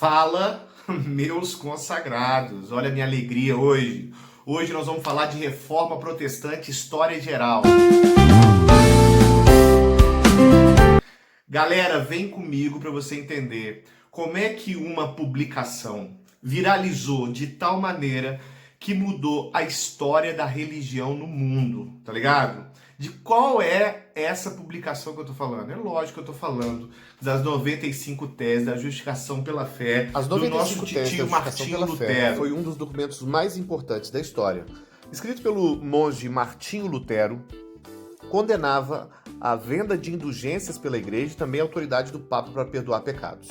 Fala, meus consagrados, olha a minha alegria hoje. Hoje nós vamos falar de reforma protestante, história geral. Galera, vem comigo para você entender como é que uma publicação viralizou de tal maneira que mudou a história da religião no mundo, tá ligado? De qual é essa publicação que eu tô falando? É lógico que eu tô falando das 95 teses da justificação pela fé As do 95 nosso teses titio da justificação Martinho pela fé Lutero. foi um dos documentos mais importantes da história. Escrito pelo monge Martinho Lutero, condenava a venda de indulgências pela igreja e também a autoridade do Papa para perdoar pecados.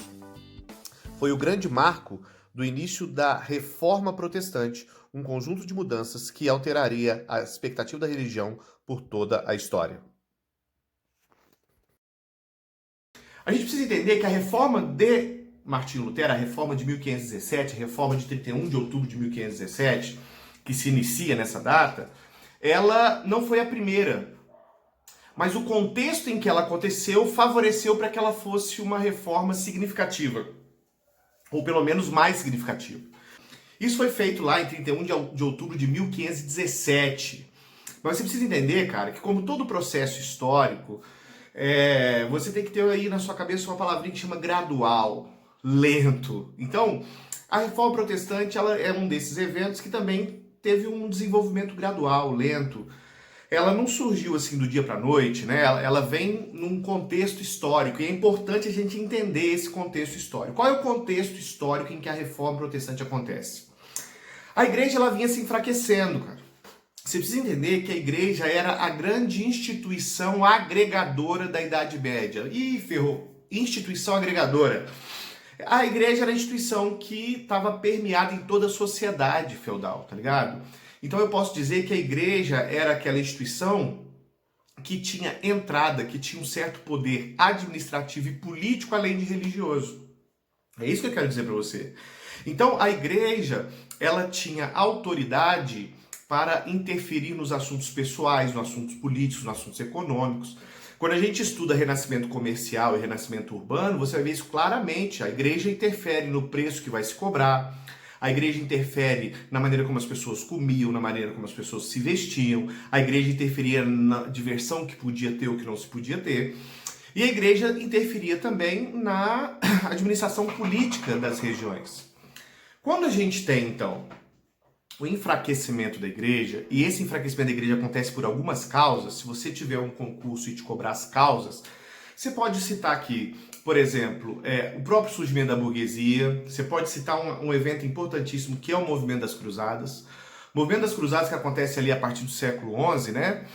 Foi o grande marco do início da Reforma Protestante, um conjunto de mudanças que alteraria a expectativa da religião por toda a história. A gente precisa entender que a reforma de Martinho Lutero, a reforma de 1517, a reforma de 31 de outubro de 1517, que se inicia nessa data, ela não foi a primeira. Mas o contexto em que ela aconteceu favoreceu para que ela fosse uma reforma significativa, ou pelo menos mais significativa. Isso foi feito lá em 31 de outubro de 1517. Mas você precisa entender, cara, que como todo processo histórico, você tem que ter aí na sua cabeça uma palavrinha que chama gradual, lento. Então, a Reforma Protestante ela é um desses eventos que também teve um desenvolvimento gradual, lento. Ela não surgiu assim do dia para a noite, né? Ela vem num contexto histórico e é importante a gente entender esse contexto histórico. Qual é o contexto histórico em que a Reforma Protestante acontece? A igreja ela vinha se enfraquecendo, cara. Você precisa entender que a igreja era a grande instituição agregadora da Idade Média. Ih, ferrou! Instituição agregadora. A igreja era a instituição que estava permeada em toda a sociedade feudal, tá ligado? Então eu posso dizer que a igreja era aquela instituição que tinha entrada, que tinha um certo poder administrativo e político além de religioso. É isso que eu quero dizer para você. Então a igreja, ela tinha autoridade para interferir nos assuntos pessoais, nos assuntos políticos, nos assuntos econômicos. Quando a gente estuda renascimento comercial e renascimento urbano, você vai ver isso claramente. A igreja interfere no preço que vai se cobrar, a igreja interfere na maneira como as pessoas comiam, na maneira como as pessoas se vestiam, a igreja interferia na diversão que podia ter ou que não se podia ter, e a igreja interferia também na administração política das regiões. Quando a gente tem, então, o enfraquecimento da igreja, e esse enfraquecimento da igreja acontece por algumas causas, se você tiver um concurso e te cobrar as causas, você pode citar aqui, por exemplo, o próprio surgimento da burguesia, você pode citar um evento importantíssimo que é o movimento das cruzadas. O movimento das cruzadas que acontece ali a partir do século XI, né?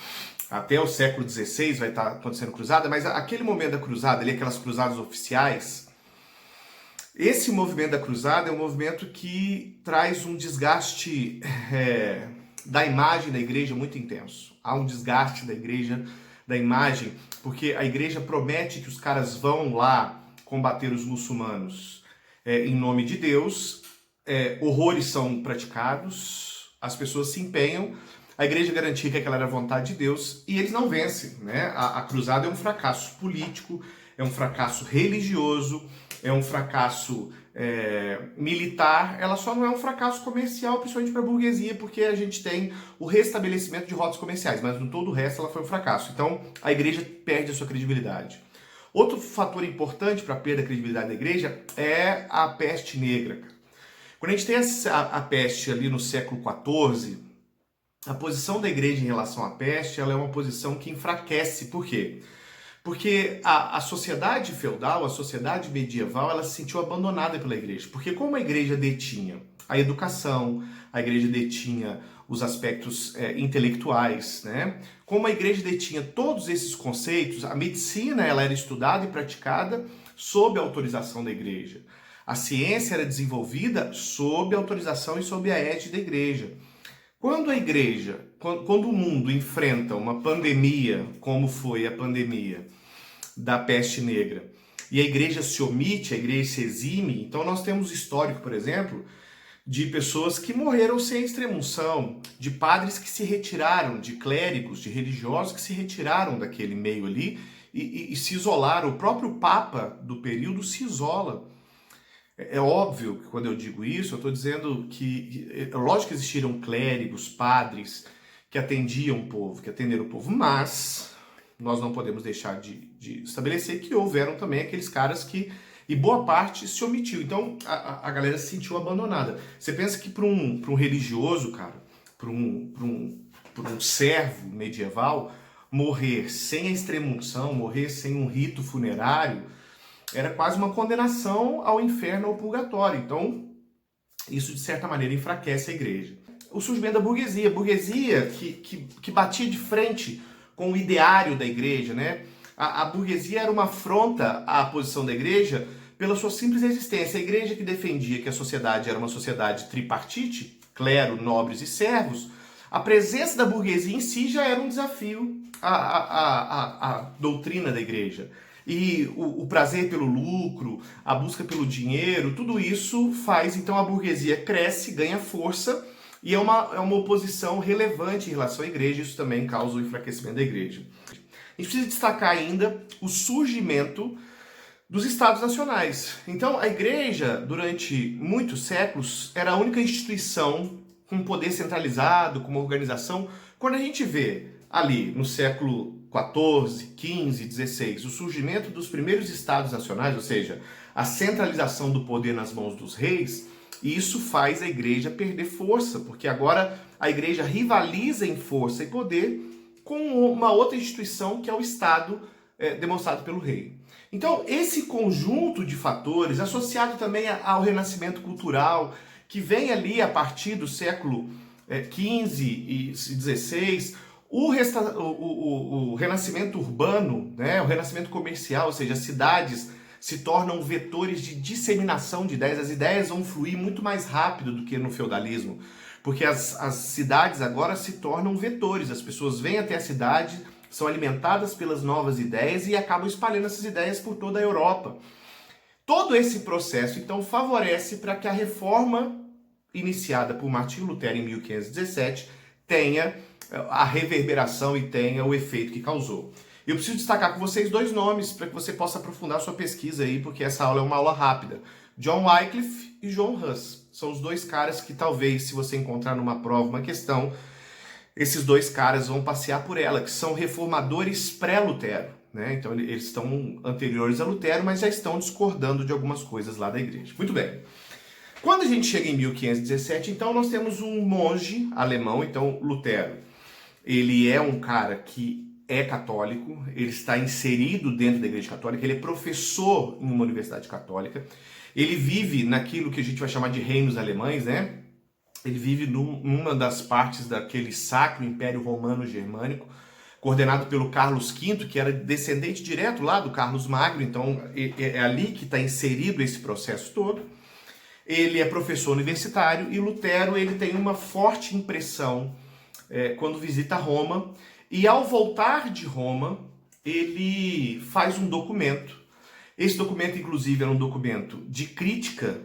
Até o século XVI vai estar acontecendo cruzada, mas aquele momento da cruzada ali, aquelas cruzadas oficiais, esse movimento da cruzada é um movimento que traz um desgaste da imagem da igreja muito intenso. Há um desgaste da igreja, da imagem, porque a igreja promete que os caras vão lá combater os muçulmanos em nome de Deus, horrores são praticados, as pessoas se empenham, a igreja garantia que aquela era a vontade de Deus e eles não vencem, né? A cruzada é um fracasso político, é um fracasso religioso, é um fracasso militar, ela só não é um fracasso comercial, principalmente para a burguesia, porque a gente tem o restabelecimento de rotas comerciais, mas no todo o resto ela foi um fracasso. Então a igreja perde a sua credibilidade. Outro fator importante para a perda da credibilidade da igreja é a peste negra. Quando a gente tem a peste ali no século XIV, a posição da igreja em relação à peste ela é uma posição que enfraquece. Por quê? Porque a sociedade feudal, a sociedade medieval, ela se sentiu abandonada pela igreja. Porque como a igreja detinha a educação, a igreja detinha os aspectos intelectuais, né? Como a igreja detinha todos esses conceitos, a medicina ela era estudada e praticada sob a autorização da igreja. A ciência era desenvolvida sob a autorização e sob a égide da igreja. Quando a igreja, quando o mundo enfrenta uma pandemia, como foi a pandemia da peste negra, e a igreja se omite, a igreja se exime, então nós temos histórico, por exemplo, de pessoas que morreram sem extrema-unção, de padres que se retiraram, de clérigos, de religiosos que se retiraram daquele meio ali e se isolaram. O próprio Papa do período se isola. É óbvio que quando eu digo isso, eu estou dizendo que, é lógico que existiram clérigos, padres que atendiam o povo, que atenderam o povo, mas nós não podemos deixar de estabelecer que houveram também aqueles caras que, e boa parte se omitiu. Então a galera se sentiu abandonada. Você pensa que para um religioso, cara, para um servo medieval, morrer sem a extrema-unção, morrer sem um rito funerário, era quase uma condenação ao inferno, ao purgatório. Então, isso de certa maneira enfraquece a igreja. O surgimento da burguesia, que batia de frente com o ideário da igreja, né? A burguesia era uma afronta à posição da igreja pela sua simples existência. A igreja que defendia que a sociedade era uma sociedade tripartite, clero, nobres e servos, a presença da burguesia em si já era um desafio à doutrina da igreja. E o prazer pelo lucro, a busca pelo dinheiro, tudo isso faz então a burguesia cresce, ganha força e é uma oposição relevante em relação à igreja. Isso também causa o enfraquecimento da igreja. A gente precisa destacar ainda o surgimento dos estados nacionais. Então a igreja, durante muitos séculos, era a única instituição com poder centralizado, com uma organização. Quando a gente vê ali no século 14, 15, 16, o surgimento dos primeiros estados nacionais, ou seja, a centralização do poder nas mãos dos reis, isso faz a igreja perder força, porque agora a igreja rivaliza em força e poder com uma outra instituição que é o Estado, demonstrado pelo rei. Então, esse conjunto de fatores, associado também ao renascimento cultural, que vem ali a partir do século 15 e 16, o renascimento urbano, né, o renascimento comercial, ou seja, as cidades se tornam vetores de disseminação de ideias. As ideias vão fluir muito mais rápido do que no feudalismo, porque as cidades agora se tornam vetores. As pessoas vêm até a cidade, são alimentadas pelas novas ideias e acabam espalhando essas ideias por toda a Europa. Todo esse processo, então, favorece para que a reforma iniciada por Martinho Lutero em 1517 tenha a reverberação e tenha o efeito que causou. Eu preciso destacar com vocês dois nomes para que você possa aprofundar sua pesquisa aí, porque essa aula é uma aula rápida. John Wycliffe e John Huss. São os dois caras que talvez, se você encontrar numa prova uma questão, esses dois caras vão passear por ela, que são reformadores pré-Lutero, né? Então eles estão anteriores a Lutero, mas já estão discordando de algumas coisas lá da igreja. Muito bem. Quando a gente chega em 1517, então nós temos um monge alemão. Então Lutero, ele é um cara que é católico, ele está inserido dentro da igreja católica, ele é professor em uma universidade católica, ele vive naquilo que a gente vai chamar de reinos alemães, né? Ele vive numa das partes daquele Sacro Império Romano Germânico, coordenado pelo Carlos V, que era descendente direto lá do Carlos Magno. Então é ali que está inserido esse processo todo. Ele é professor universitário e Lutero ele tem uma forte impressão quando visita Roma, e ao voltar de Roma ele faz um documento. Esse documento, inclusive, era um documento de crítica,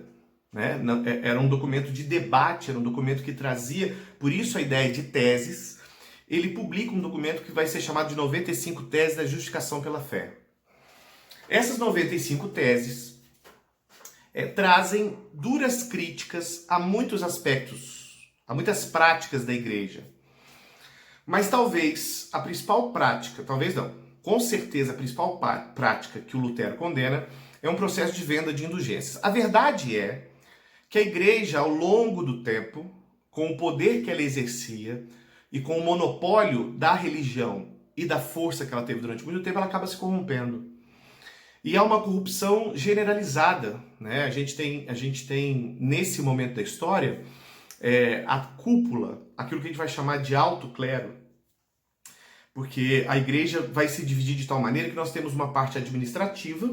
né? Era um documento de debate, era um documento que trazia, por isso a ideia de teses. Ele publica um documento que vai ser chamado de 95 Teses da Justificação pela Fé. Essas 95 teses trazem duras críticas a muitos aspectos, a muitas práticas da igreja. Mas talvez a principal prática, talvez não, com certeza a principal prática que o Lutero condena é um processo de venda de indulgências. A verdade é que a igreja, ao longo do tempo, com o poder que ela exercia e com o monopólio da religião e da força que ela teve durante muito tempo, ela acaba se corrompendo. E há uma corrupção generalizada, né? A gente tem nesse momento da história, a cúpula, aquilo que a gente vai chamar de alto clero, porque a igreja vai se dividir de tal maneira que nós temos uma parte administrativa,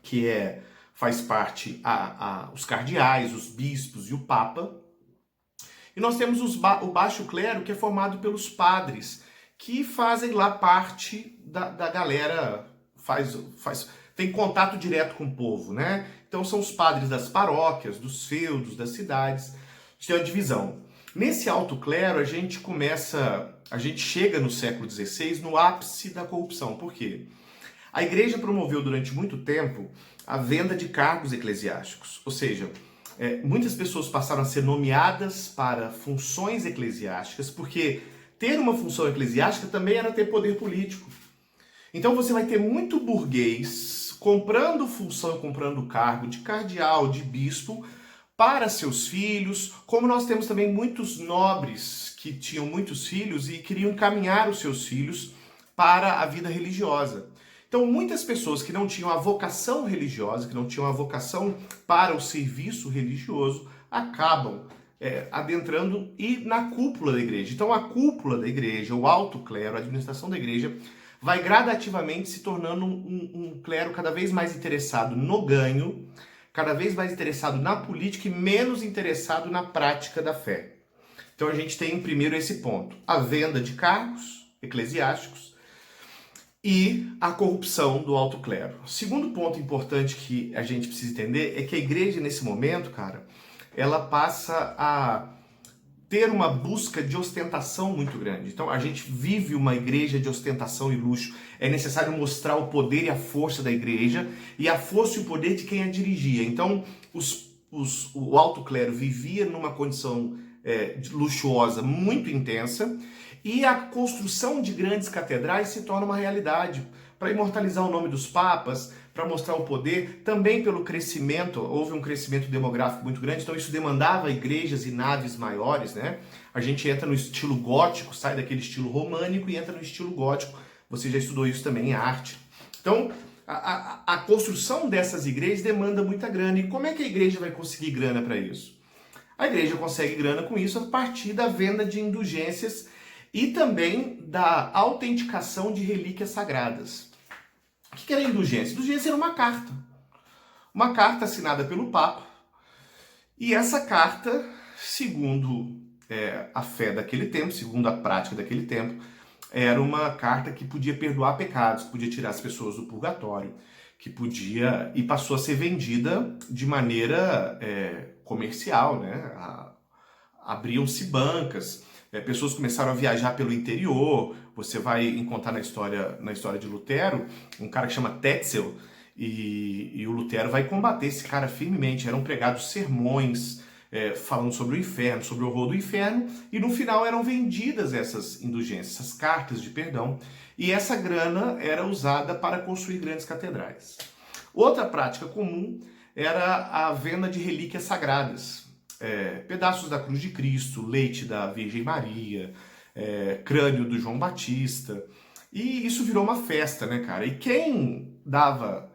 que faz parte os cardeais, os bispos e o papa, e nós temos o baixo clero, que é formado pelos padres, que fazem lá parte da galera, tem contato direto com o povo, né? Então são os padres das paróquias, dos feudos, das cidades. A gente tem uma divisão. Nesse alto clero, a gente chega no século XVI no ápice da corrupção. Por quê? A igreja promoveu durante muito tempo a venda de cargos eclesiásticos. Ou seja, muitas pessoas passaram a ser nomeadas para funções eclesiásticas, porque ter uma função eclesiástica também era ter poder político. Então você vai ter muito burguês comprando função e comprando cargo de cardeal, de bispo, para seus filhos, como nós temos também muitos nobres que tinham muitos filhos e queriam encaminhar os seus filhos para a vida religiosa. Então, muitas pessoas que não tinham a vocação religiosa, que não tinham a vocação para o serviço religioso, acabam adentrando e na cúpula da igreja. Então, a cúpula da igreja, o alto clero, a administração da igreja, vai gradativamente se tornando um clero cada vez mais interessado no ganho, cada vez mais interessado na política e menos interessado na prática da fé. Então a gente tem primeiro esse ponto, a venda de cargos eclesiásticos e a corrupção do alto clero. Segundo ponto importante que a gente precisa entender é que a igreja nesse momento, cara, ela passa a ter uma busca de ostentação muito grande. Então a gente vive uma igreja de ostentação e luxo. É necessário mostrar o poder e a força da igreja e a força e o poder de quem a dirigia. Então o alto clero vivia numa condição luxuosa muito intensa e a construção de grandes catedrais se torna uma realidade para imortalizar o nome dos papas, para mostrar o poder, também pelo crescimento, houve um crescimento demográfico muito grande, então isso demandava igrejas e naves maiores, né? A gente entra no estilo gótico, sai daquele estilo românico e entra no estilo gótico, você já estudou isso também em arte. Então, a construção dessas igrejas demanda muita grana, e como é que a igreja vai conseguir grana para isso? A igreja consegue grana com isso a partir da venda de indulgências e também da autenticação de relíquias sagradas. O que era indulgência? Indulgência era uma carta assinada pelo Papa, e essa carta, segundo a fé daquele tempo, segundo a prática daquele tempo, era uma carta que podia perdoar pecados, que podia tirar as pessoas do purgatório, que podia, e passou a ser vendida de maneira comercial, né? Abriam-se bancas, pessoas começaram a viajar pelo interior. Você vai encontrar na história de Lutero um cara que chama Tetzel, e o Lutero vai combater esse cara firmemente. Eram pregados sermões falando sobre o inferno, sobre o horror do inferno, e no final eram vendidas essas indulgências, essas cartas de perdão, e essa grana era usada para construir grandes catedrais. Outra prática comum era a venda de relíquias sagradas. Pedaços da cruz de Cristo, leite da Virgem Maria, crânio do João Batista. E isso virou uma festa, né, cara? E quem dava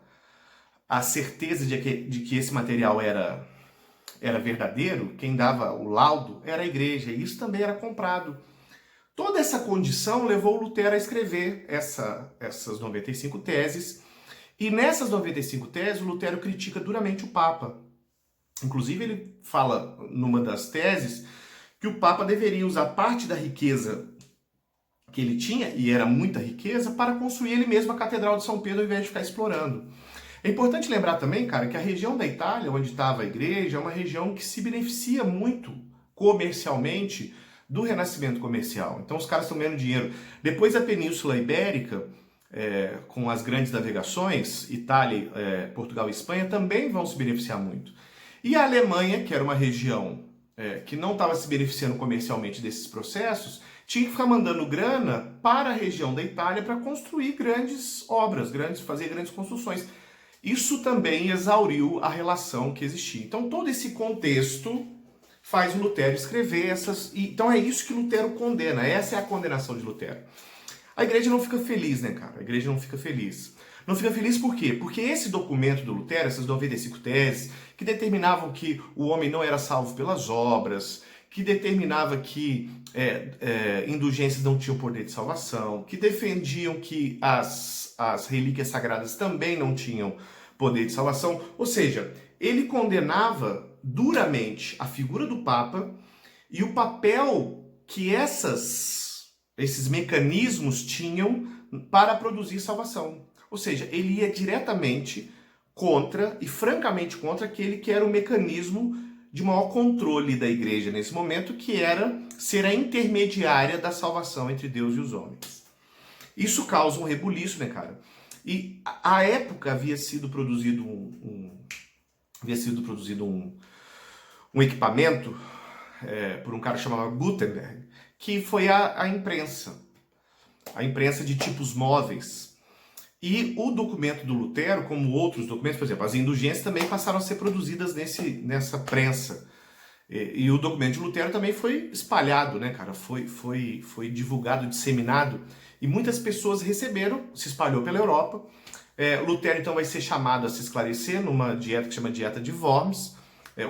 a certeza de que esse material era verdadeiro, quem dava o laudo, era a igreja. E isso também era comprado. Toda essa condição levou Lutero a escrever essas 95 teses. E nessas 95 teses, o Lutero critica duramente o Papa. Inclusive, ele fala numa das teses que o Papa deveria usar parte da riqueza que ele tinha, e era muita riqueza, para construir ele mesmo a Catedral de São Pedro, ao invés de ficar explorando. É importante lembrar também, cara, que a região da Itália, onde estava a igreja, é uma região que se beneficia muito comercialmente do renascimento comercial. Então os caras estão ganhando dinheiro. Depois da Península Ibérica, com as grandes navegações, Itália, Portugal e Espanha, também vão se beneficiar muito. E a Alemanha, que era uma região que não estava se beneficiando comercialmente desses processos, tinha que ficar mandando grana para a região da Itália para construir grandes obras, fazer grandes construções. Isso também exauriu a relação que existia. Então todo esse contexto faz o Lutero escrever essas... Então é isso que Lutero condena, essa é a condenação de Lutero. A igreja não fica feliz, né, cara? A igreja não fica feliz. Não fica feliz por quê? Porque esse documento do Lutero, essas 95 teses, que determinavam que o homem não era salvo pelas obras, que determinava que indulgências não tinham poder de salvação, que defendiam que as relíquias sagradas também não tinham poder de salvação. Ou seja, ele condenava duramente a figura do Papa e o papel que esses mecanismos tinham para produzir salvação. Ou seja, ele ia diretamente contra e francamente contra aquele que era o mecanismo de maior controle da igreja nesse momento, que era ser a intermediária da salvação entre Deus e os homens. Isso causa um rebuliço, né, cara? E à época havia sido produzido um equipamento por um cara chamado Gutenberg, que foi a imprensa de tipos móveis. E o documento do Lutero, como outros documentos, por exemplo, as indulgências também passaram a ser produzidas nessa prensa. E o documento de Lutero também foi espalhado, né, cara? Foi divulgado, disseminado. E muitas pessoas receberam, se espalhou pela Europa. Lutero, então, vai ser chamado a se esclarecer numa dieta que chama Dieta de Worms.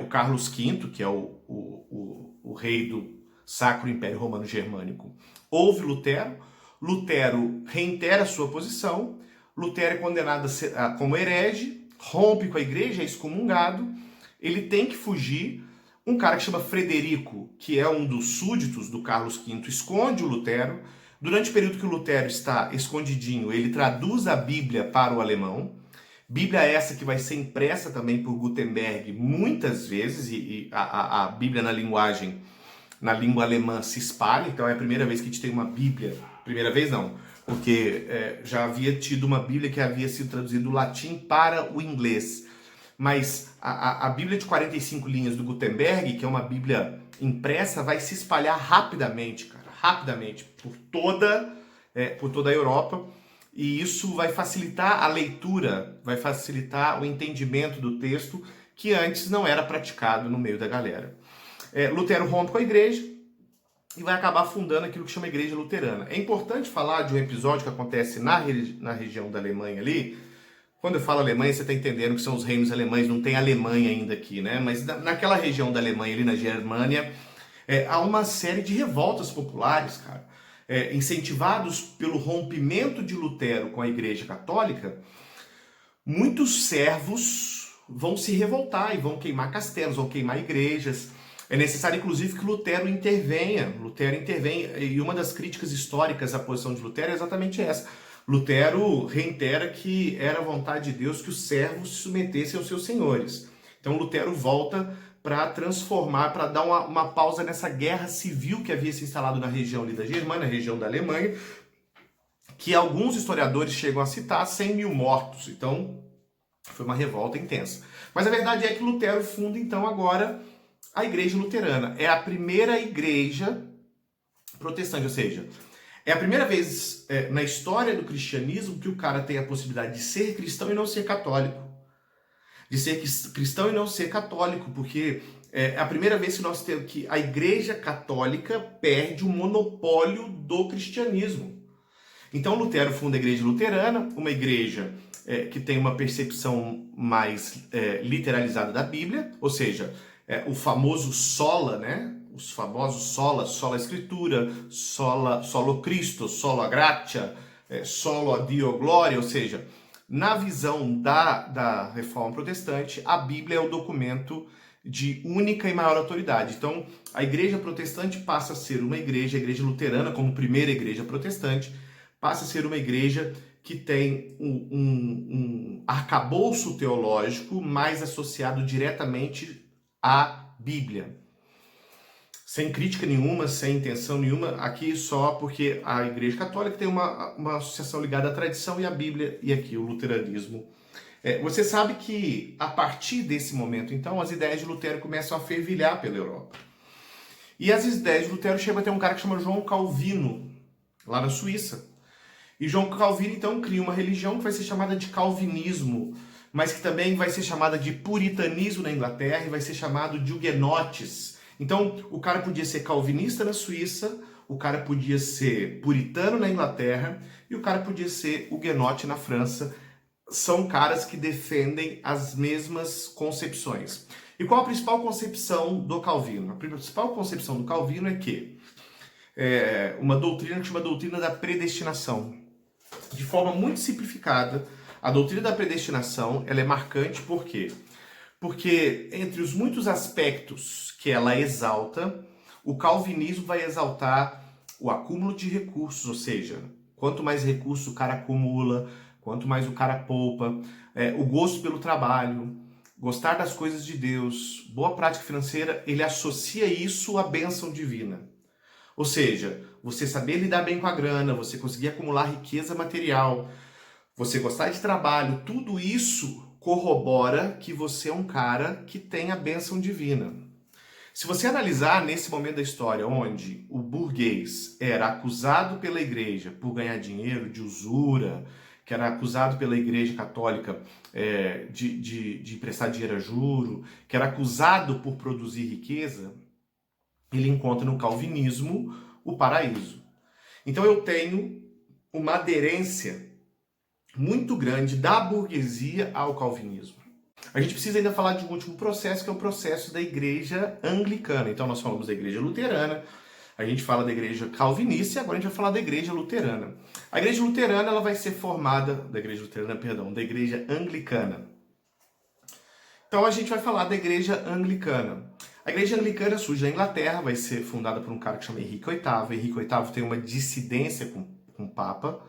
O Carlos V, que é o rei do Sacro Império Romano Germânico, ouve Lutero. Lutero reitera a sua posição. Lutero é condenado como herege, rompe com a igreja, é excomungado. Ele tem que fugir. Um cara que chama Frederico, que é um dos súditos do Carlos V, esconde o Lutero. Durante o período que o Lutero está escondidinho, ele traduz a Bíblia para o alemão. Bíblia essa que vai ser impressa também por Gutenberg muitas vezes, e a Bíblia na língua alemã se espalha. Então é a primeira vez que a gente tem uma Bíblia. Primeira vez não, porque já havia tido uma Bíblia que havia sido traduzida do latim para o inglês. Mas a Bíblia de 45 linhas do Gutenberg, que é uma Bíblia impressa, vai se espalhar rapidamente, cara, rapidamente, por toda a Europa. E isso vai facilitar a leitura, vai facilitar o entendimento do texto, que antes não era praticado no meio da galera. Lutero rompe com a igreja e vai acabar fundando aquilo que chama Igreja Luterana. É importante falar de um episódio que acontece na região da Alemanha ali. Quando eu falo Alemanha, você está entendendo que são os reinos alemães, não tem Alemanha ainda aqui, né? Mas naquela região da Alemanha, ali na Germânia, há uma série de revoltas populares, cara, incentivados pelo rompimento de Lutero com a Igreja Católica. Muitos servos vão se revoltar e vão queimar castelos, vão queimar igrejas. É necessário, inclusive, que Lutero intervenha. E uma das críticas históricas à posição de Lutero é exatamente essa. Lutero reitera que era a vontade de Deus que os servos se submetessem aos seus senhores. Então Lutero volta para transformar, para dar uma pausa nessa guerra civil que havia se instalado na região ali da Germânia, na região da Alemanha, que alguns historiadores chegam a citar 100 mil mortos. Então foi uma revolta intensa. Mas a verdade é que Lutero funda então agora a Igreja Luterana. É a primeira igreja protestante, ou seja, é a primeira vez na história do cristianismo que o cara tem a possibilidade de ser cristão e não ser católico. De ser cristão e não ser católico, porque é a primeira vez que nós temos que a Igreja Católica perde o monopólio do cristianismo. Então Lutero funda a Igreja Luterana, uma igreja que tem uma percepção mais literalizada da Bíblia, ou seja, o famoso sola, né? Os famosos sola escritura, solo Cristo, sola gratia, solo a Dio glória, ou seja, na visão da reforma protestante, a Bíblia é o documento de única e maior autoridade. Então, a igreja protestante passa a ser a igreja luterana, como primeira igreja protestante, passa a ser uma igreja que tem um arcabouço teológico mais associado diretamente à Bíblia. Sem crítica nenhuma, sem intenção nenhuma, aqui só porque a Igreja Católica tem uma associação ligada à tradição e à Bíblia, e aqui o luteranismo. Você sabe que, a partir desse momento, então, as ideias de Lutero começam a fervilhar pela Europa. E as ideias de Lutero chegam até um cara que chama João Calvino, lá na Suíça. E João Calvino, então, cria uma religião que vai ser chamada de calvinismo, mas que também vai ser chamada de puritanismo na Inglaterra e vai ser chamado de huguenotes. Então, o cara podia ser calvinista na Suíça, o cara podia ser puritano na Inglaterra e o cara podia ser huguenote na França. São caras que defendem as mesmas concepções. E qual a principal concepção do Calvino? A principal concepção do Calvino é que uma doutrina que chama doutrina da predestinação. De forma muito simplificada, a doutrina da predestinação ela é marcante por quê? Porque entre os muitos aspectos que ela exalta, o calvinismo vai exaltar o acúmulo de recursos, ou seja, quanto mais recursos o cara acumula, quanto mais o cara poupa, o gosto pelo trabalho, gostar das coisas de Deus, boa prática financeira, ele associa isso à bênção divina. Ou seja, você saber lidar bem com a grana, você conseguir acumular riqueza material, você gostar de trabalho, tudo isso corrobora que você é um cara que tem a bênção divina. Se você analisar nesse momento da história onde o burguês era acusado pela igreja por ganhar dinheiro, de usura, que era acusado pela igreja católica de emprestar dinheiro a juro, que era acusado por produzir riqueza, ele encontra no calvinismo o paraíso. Então eu tenho uma aderência muito grande da burguesia ao calvinismo. A gente precisa ainda falar de um último processo, que é o processo da igreja anglicana. Então nós falamos da igreja luterana, a gente fala da igreja calvinista e agora a gente vai falar da igreja luterana. A igreja luterana ela vai ser formada, da igreja anglicana. Então a gente vai falar da igreja anglicana. A igreja anglicana surge na Inglaterra, vai ser fundada por um cara que chama Henrique VIII. Henrique VIII tem uma dissidência com o Papa.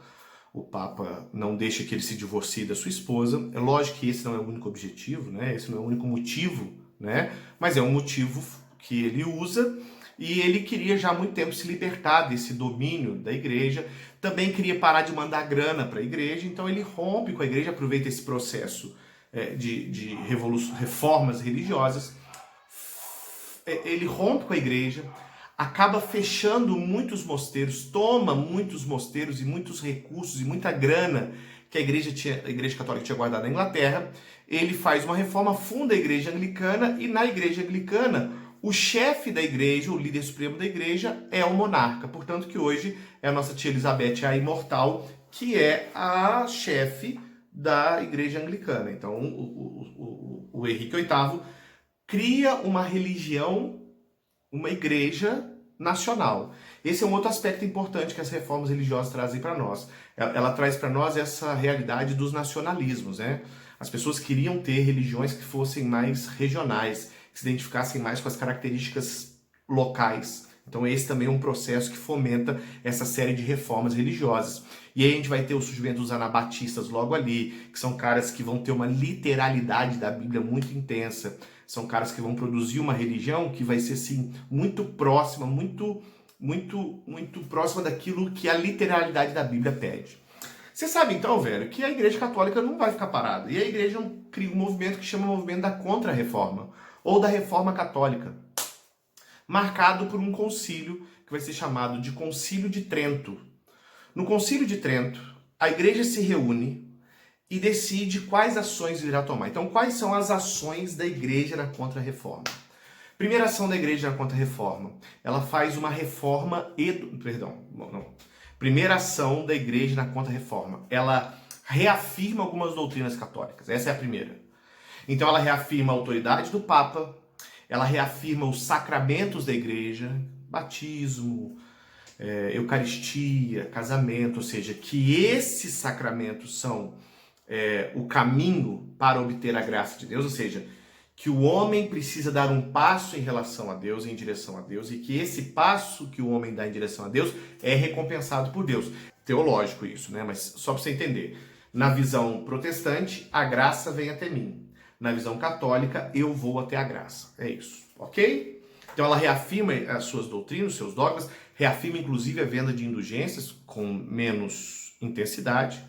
O Papa não deixa que ele se divorcie da sua esposa. É lógico que esse não é o único objetivo, né? Esse não é o único motivo, né? Mas é um motivo que ele usa e ele queria já há muito tempo se libertar desse domínio da igreja. Também queria parar de mandar grana para a igreja, então ele rompe com a igreja, aproveita esse processo de reformas religiosas. Ele rompe com a igreja, acaba fechando muitos mosteiros, toma muitos mosteiros e muitos recursos e muita grana que a igreja católica tinha guardado na Inglaterra. Ele faz uma reforma, funda a igreja anglicana e na igreja anglicana o chefe da igreja, o líder supremo da igreja é o monarca. Portanto que hoje é a nossa tia Elizabeth, a imortal, que é a chefe da igreja anglicana. Então o Henrique VIII cria uma religião, uma igreja nacional. Esse é um outro aspecto importante que as reformas religiosas trazem para nós. Ela traz para nós essa realidade dos nacionalismos, né? As pessoas queriam ter religiões que fossem mais regionais, que se identificassem mais com as características locais. Então esse também é um processo que fomenta essa série de reformas religiosas. E aí a gente vai ter o surgimento dos anabatistas logo ali, que são caras que vão ter uma literalidade da Bíblia muito intensa. São caras que vão produzir uma religião que vai ser assim muito próxima, muito próxima daquilo que a literalidade da Bíblia pede. Você sabe então, velho, que a Igreja Católica não vai ficar parada. E a Igreja cria um movimento que chama movimento da Contra-Reforma, ou da Reforma Católica, marcado por um concílio que vai ser chamado de Concílio de Trento. No Concílio de Trento, a Igreja se reúne e decide quais ações irá tomar. Então, quais são as ações da Igreja na Contra-Reforma? Primeira ação da Igreja na Contra-Reforma, ela faz uma reforma... Primeira ação da Igreja na Contra-Reforma, ela reafirma algumas doutrinas católicas. Essa é a primeira. Então, ela reafirma a autoridade do Papa, ela reafirma os sacramentos da Igreja, batismo, Eucaristia, casamento, ou seja, que esses sacramentos são o caminho para obter a graça de Deus, ou seja, que o homem precisa dar um passo em relação a Deus, em direção a Deus, e que esse passo que o homem dá em direção a Deus é recompensado por Deus. Teológico isso, né? Mas só para você entender. Na visão protestante, a graça vem até mim. Na visão católica, eu vou até a graça. É isso, ok? Então ela reafirma as suas doutrinas, os seus dogmas, reafirma inclusive a venda de indulgências com menos intensidade.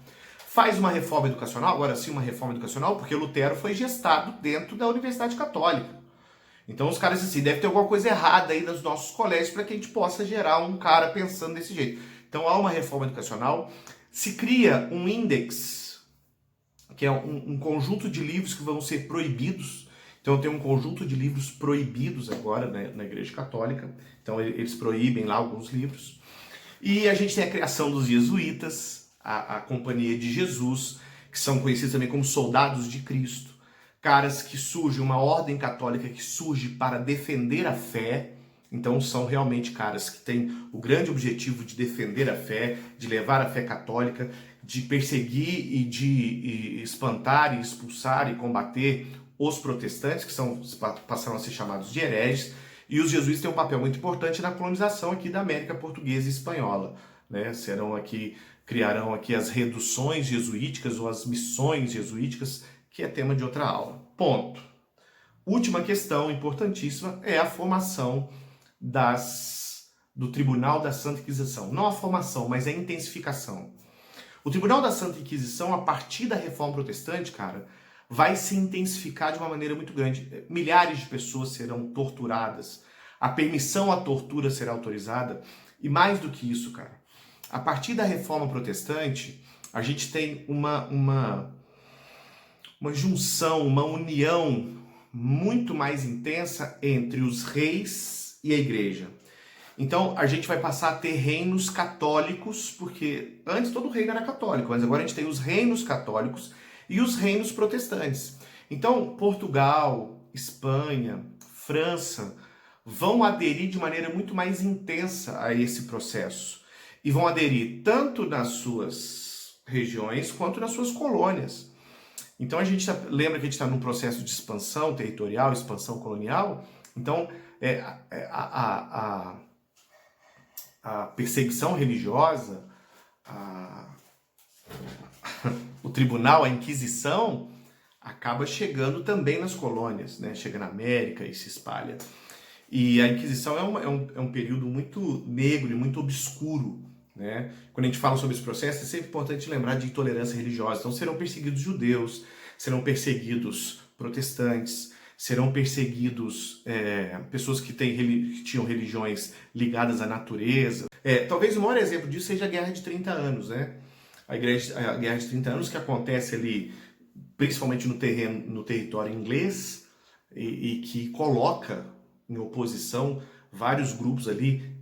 Faz uma reforma educacional, agora sim uma reforma educacional, porque Lutero foi gestado dentro da Universidade Católica. Então os caras assim, deve ter alguma coisa errada aí nos nossos colégios para que a gente possa gerar um cara pensando desse jeito. Então há uma reforma educacional, se cria um índex, que é um conjunto de livros que vão ser proibidos. Então tem um conjunto de livros proibidos agora, né, na Igreja Católica. Então eles proíbem lá alguns livros. E a gente tem a criação dos jesuítas, a Companhia de Jesus, que são conhecidos também como soldados de Cristo, caras que surgem, uma ordem católica que surge para defender a fé. Então são realmente caras que têm o grande objetivo de defender a fé, de levar a fé católica, de perseguir e de espantar e expulsar e combater os protestantes, que passaram a ser chamados de hereges. E os jesuítas têm um papel muito importante na colonização aqui da América portuguesa e espanhola, né? Criarão aqui as reduções jesuíticas ou as missões jesuíticas, que é tema de outra aula. Ponto. Última questão importantíssima é a formação do Tribunal da Santa Inquisição. Não a formação, mas a intensificação. O Tribunal da Santa Inquisição, a partir da Reforma Protestante, cara, vai se intensificar de uma maneira muito grande. Milhares de pessoas serão torturadas, a permissão à tortura será autorizada, e mais do que isso, cara, a partir da Reforma Protestante, a gente tem uma junção, uma união muito mais intensa entre os reis e a igreja. Então, a gente vai passar a ter reinos católicos, porque antes todo reino era católico, mas agora a gente tem os reinos católicos e os reinos protestantes. Então, Portugal, Espanha, França vão aderir de maneira muito mais intensa a esse processo. E vão aderir tanto nas suas regiões quanto nas suas colônias. Então, lembra que a gente está num processo de expansão territorial, expansão colonial? Então, a perseguição religiosa, o tribunal, a Inquisição, acaba chegando também nas colônias, né? Chega na América e se espalha. E a Inquisição é um período muito negro e muito obscuro, né? Quando a gente fala sobre esse processo, é sempre importante lembrar de intolerância religiosa. Então serão perseguidos judeus, serão perseguidos protestantes, serão perseguidos pessoas que tinham religiões ligadas à natureza. Talvez o maior exemplo disso seja a Guerra de 30 anos, né? A Guerra de 30 anos que acontece ali, principalmente no território inglês, e que coloca em oposição vários grupos ali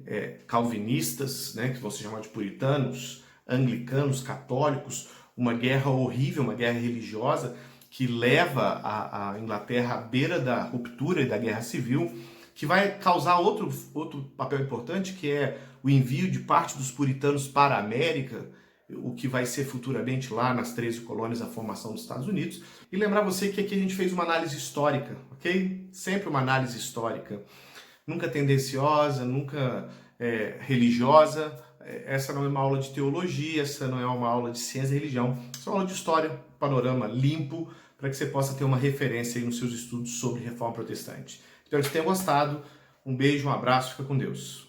calvinistas, né, que vão se chamar de puritanos, anglicanos, católicos, uma guerra horrível, uma guerra religiosa que leva a Inglaterra à beira da ruptura e da guerra civil, que vai causar outro papel importante, que é o envio de parte dos puritanos para a América, o que vai ser futuramente lá nas 13 colônias a formação dos Estados Unidos. E lembrar você que aqui a gente fez uma análise histórica, ok? Sempre uma análise histórica. Nunca tendenciosa, nunca religiosa. Essa não é uma aula de teologia, essa não é uma aula de ciência e religião. Essa é uma aula de história, panorama limpo, para que você possa ter uma referência aí nos seus estudos sobre Reforma Protestante. Espero que você tenha gostado. Um beijo, um abraço, fica com Deus.